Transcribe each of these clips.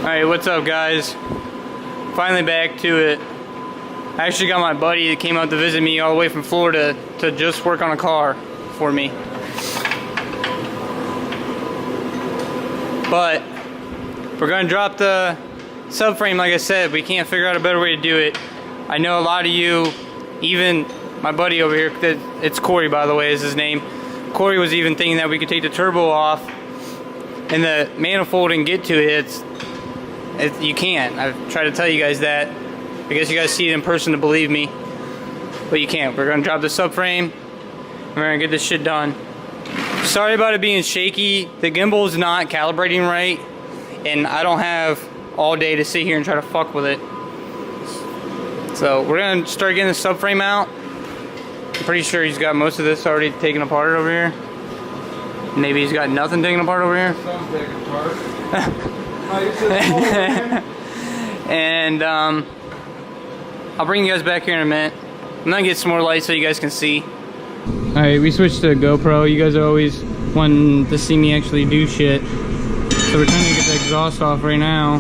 Alright, what's up guys? Finally back to it. I actually got my buddy that came out to visit me all the way from Florida to just work on a car for me. But we're gonna drop the subframe like I said. We can't figure out a better way to do it. I know a lot of you, even my buddy over here, it's Corey by the way is his name. Corey was even thinking that we could take the turbo off and the manifold and get to it. You can't. I've tried to tell you guys that. I guess you guys see it in person to believe me. But you can't. We're going to drop the subframe. And we're going to get this shit done. Sorry about it being shaky. The gimbal is not calibrating right. And I don't have all day to sit here and try to fuck with it. So we're going to start getting the subframe out. I'm pretty sure he's got most of this already taken apart over here. Maybe he's got nothing taken apart over here. Some taken apart. And I'll bring you guys back here in a minute. I'm gonna get some more lights so you guys can see. Alright, we switched to GoPro. You guys are always wanting to see me actually do shit. So we're trying to get the exhaust off right now.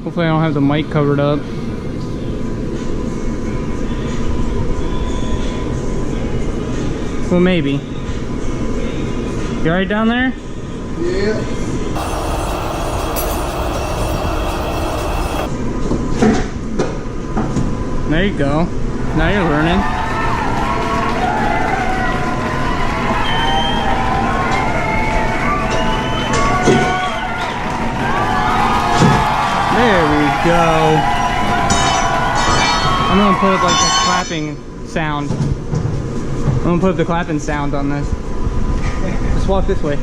Hopefully I don't have the mic covered up. Well, maybe. You alright down there? Yeah. There you go. Now you're learning. There we go. I'm gonna put like a clapping sound. I'm gonna put up the clapping sound on this. Just walk this way.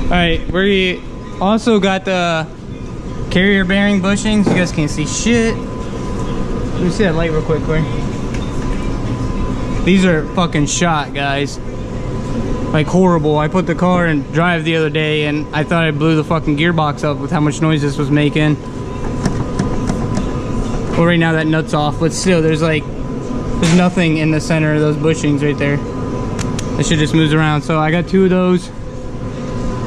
Alright, we also got the carrier bearing bushings. You guys can't see shit. Let me see that light real quick, Corey. These are fucking shot, guys. Like horrible. I put the car in drive the other day and I thought I blew the fucking gearbox up with how much noise this was making. Well, right now that nut's off, but still there's nothing in the center of those bushings right there. That shit just moves around. So I got two of those.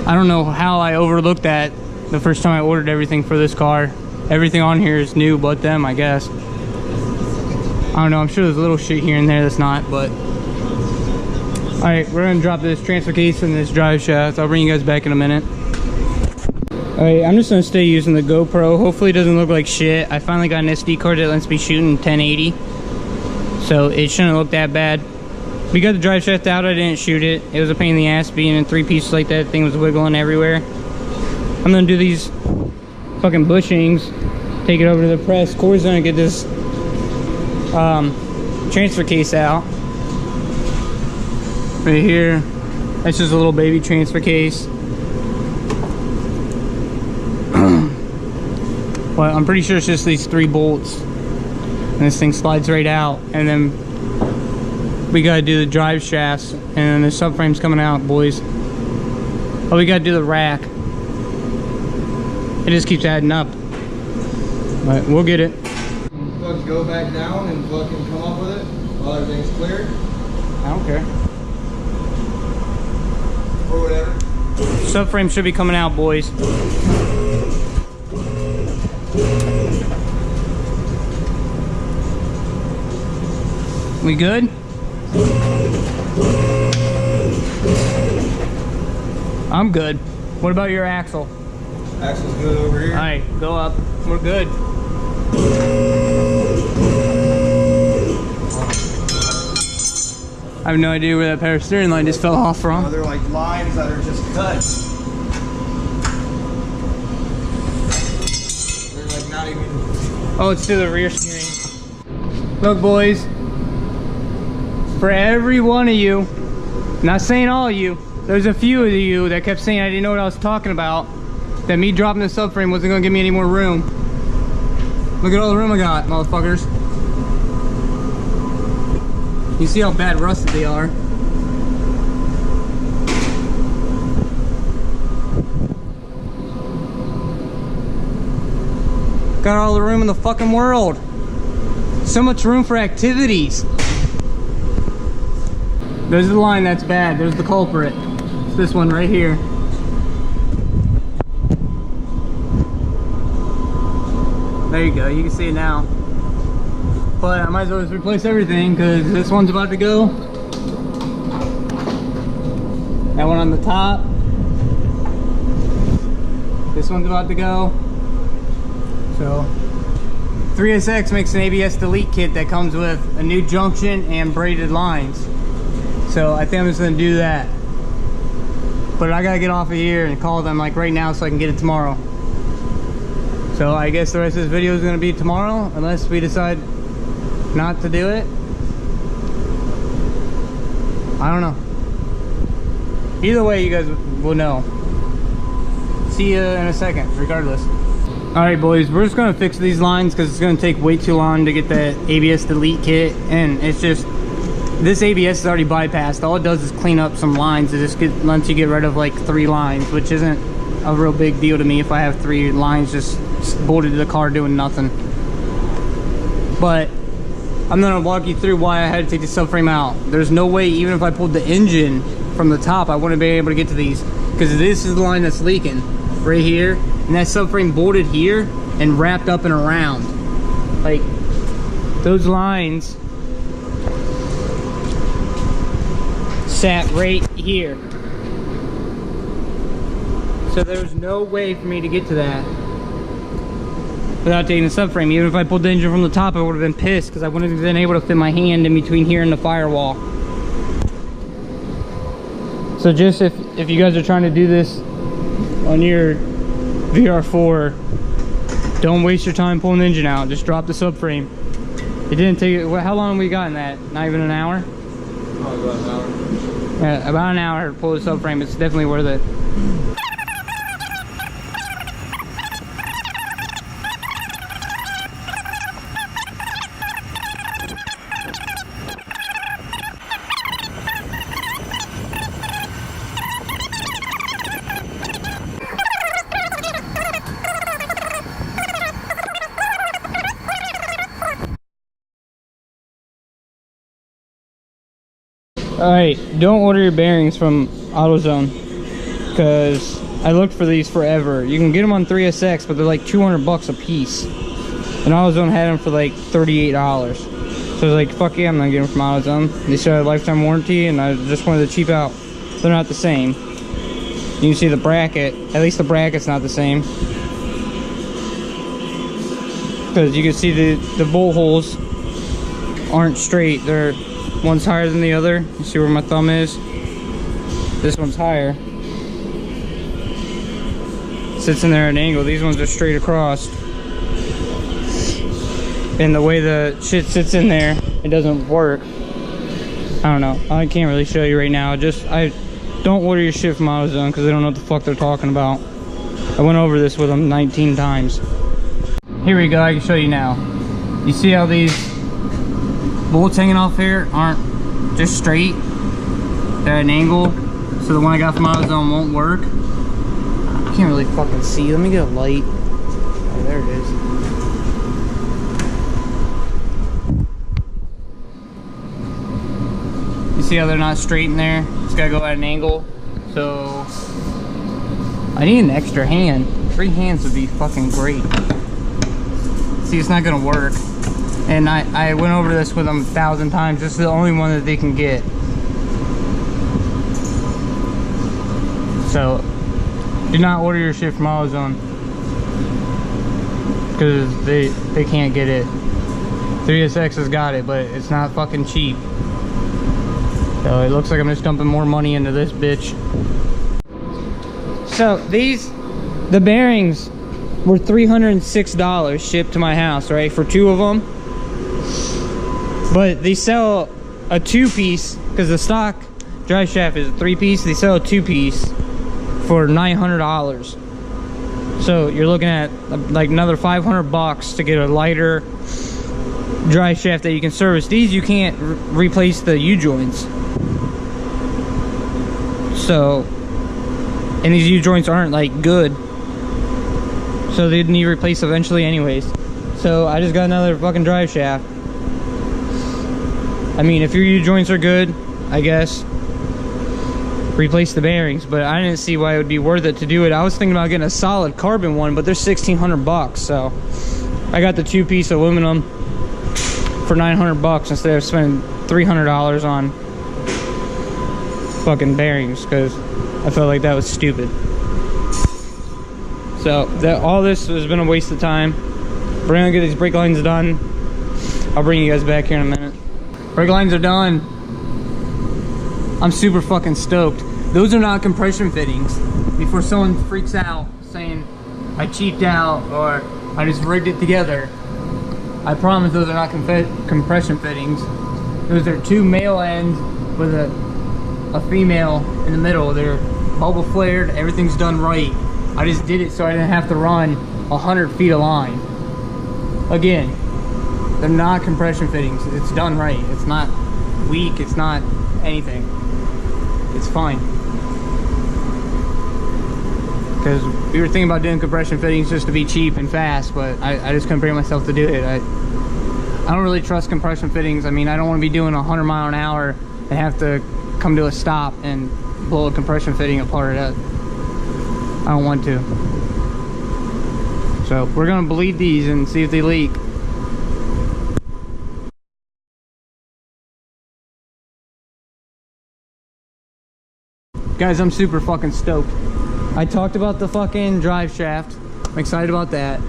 I don't know how I overlooked that the first time I ordered everything for this car. Everything on here is new but them, I guess. I don't know, I'm sure there's a little shit here and there that's not, but alright, we're gonna drop this transfer case and this drive shaft. I'll bring you guys back in a minute. Alright, I'm just gonna stay using the GoPro. Hopefully it doesn't look like shit. I finally got an SD card that lets me shoot in 1080. So it shouldn't look that bad. We got the drive shaft out, I didn't shoot it. It was a pain in the ass being in three pieces like that. Thing was wiggling everywhere. I'm gonna do these fucking bushings. Take it over to the press. Corey's gonna get this transfer case out. Right here. That's just a little baby transfer case. But I'm pretty sure it's just these 3 bolts. And this thing slides right out. And then we gotta do the drive shafts. And then the subframe's coming out, boys. Oh, we gotta do the rack. It just keeps adding up. But we'll get it. Let's go back down and fucking come up with it while everything's clear. I don't care. Or whatever. Subframe should be coming out, boys. We good? I'm good. What about your axle? Axle's good over here. Alright, go up. We're good. I have no idea where that power steering line just fell off from. Oh, they're like lines that are just cut. They're like not even... Oh, it's to the rear steering. Look, boys. For every one of you, not saying all of you, there's a few of you that kept saying I didn't know what I was talking about, that me dropping the subframe wasn't gonna give me any more room. Look at all the room I got, motherfuckers. You see how bad rusted they are. Got all the room in the fucking world. So much room for activities. There's the line that's bad. There's the culprit. It's this one right here. There you go. You can see it now. But I might as well just replace everything because this one's about to go. That one on the top. This one's about to go. So 3SX makes an ABS delete kit that comes with a new junction and braided lines. So I think I'm just gonna do that. But I gotta get off of here and call them like right now so I can get it tomorrow. So I guess the rest of this video is gonna be tomorrow unless we decide not to do it. I don't know. Either way, you guys will know. See you in a second, regardless. Alright boys, we're just gonna fix these lines because it's gonna take way too long to get that ABS delete kit, and it's just, this ABS is already bypassed. All it does is clean up some lines. It just lets you get rid of like 3 lines, which isn't a real big deal to me if I have 3 lines just bolted to the car doing nothing. But I'm gonna walk you through why I had to take the subframe out. There's no way, even if I pulled the engine from the top, I wouldn't be able to get to these, because this is the line that's leaking right here, and that subframe bolted here and wrapped up and around. Like, those lines sat right here. So there's no way for me to get to that without taking the subframe. Even if I pulled the engine from the top, I would have been pissed because I wouldn't have been able to fit my hand in between here and the firewall. So just if you guys are trying to do this on your vr4, don't waste your time pulling the engine out. Just drop the subframe. It didn't take, how long have we gotten that? Not even an hour? Probably about an hour. Yeah, about an hour to pull the subframe. It's definitely worth it. Alright, don't order your bearings from AutoZone, because I looked for these forever. You can get them on 3SX, but they're like 200 bucks a piece. And AutoZone had them for like $38. So I was like, fuck yeah, I'm not getting them from AutoZone. They still had a lifetime warranty, and I just wanted to cheap out. They're not the same. You can see the bracket, at least the bracket's not the same. Because you can see the bolt holes aren't straight. They're, one's higher than the other. You see where my thumb is? This one's higher. Sits in there at an angle. These ones are straight across. And the way the shit sits in there, it doesn't work. I don't know. I can't really show you right now. I don't order your shit from AutoZone because they don't know what the fuck they're talking about. I went over this with them 19 times. Here we go. I can show you now. You see how these bolts hanging off here aren't just straight? They're at an angle. So the one I got from AutoZone won't work. I can't really fucking see. Let me get a light. Oh, there it is. You see how they're not straight in there? It's gotta go at an angle. So I need an extra hand. 3 hands would be fucking great. See, it's not gonna work. And I went over this with them 1,000 times. This is the only one that they can get. So do not order your shit from AutoZone, because they can't get it. 3SX has got it, but it's not fucking cheap. So it looks like I'm just dumping more money into this bitch. So the bearings were $306 shipped to my house, right, for 2 of them. But they sell a 2-piece, because the stock drive shaft is a 3-piece. They sell a 2-piece for $900. So you're looking at like another 500 bucks to get a lighter drive shaft that you can service. These you can't replace the U-joints. So, and these U-joints aren't like good. So they need to replace eventually anyways. So I just got another fucking drive shaft. I mean, if your U-joints are good, I guess replace the bearings, but I didn't see why it would be worth it to do it. I was thinking about getting a solid carbon one, but they're $1,600, so I got the 2-piece aluminum for $900 instead of spending $300 on fucking bearings, because I felt like that was stupid. So all this has been a waste of time. We're gonna get these brake lines done. I'll bring you guys back here in a minute. Brake lines are done. I'm super fucking stoked. Those are not compression fittings. Before someone freaks out saying I cheaped out or I just rigged it together, I promise those are not compression fittings. Those are 2 male ends with a female in the middle. They're bubble flared, everything's done right. I just did it so I didn't have to run 100 feet of line. Again, they're not compression fittings. It's done right. It's not weak, it's not anything. It's fine. Because we were thinking about doing compression fittings just to be cheap and fast, but I just couldn't bring myself to do it. I don't really trust compression fittings. I mean, I don't want to be doing 100 miles an hour and have to come to a stop and blow a compression fitting apart. I don't want to. So we're gonna bleed these and see if they leak. Guys, I'm super fucking stoked. I talked about the fucking drive shaft. I'm excited about that.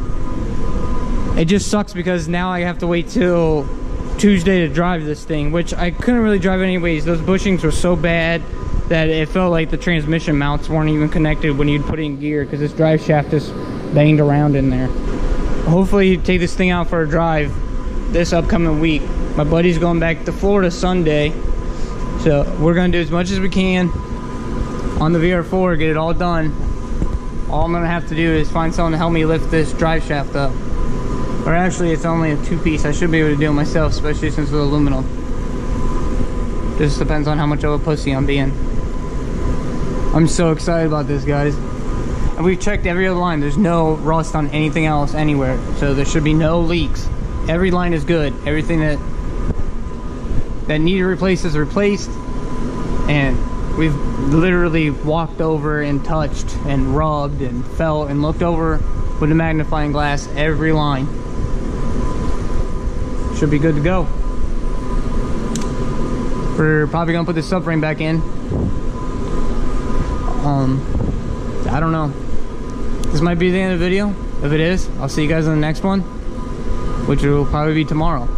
It just sucks because now I have to wait till Tuesday to drive this thing, which I couldn't really drive anyways. Those bushings were so bad that it felt like the transmission mounts weren't even connected when you'd put it in gear, because this drive shaft just banged around in there. Hopefully take this thing out for a drive this upcoming week. My buddy's going back to Florida Sunday, so we're gonna do as much as we can on the VR4, get it all done. All I'm gonna have to do is find someone to help me lift this drive shaft up. Or actually, it's only a 2-piece. I should be able to do it myself, especially since it's aluminum. Just depends on how much of a pussy I'm being. I'm so excited about this, guys. And we've checked every other line. There's no rust on anything else anywhere, so there should be no leaks. Every line is good. Everything that needed replaced is replaced, and we've literally walked over and touched and rubbed and felt and looked over with a magnifying glass every line. Should be good to go. We're probably gonna put the subframe back in. I don't know. This might be the end of the video. If it is, I'll see you guys in the next one, which will probably be tomorrow.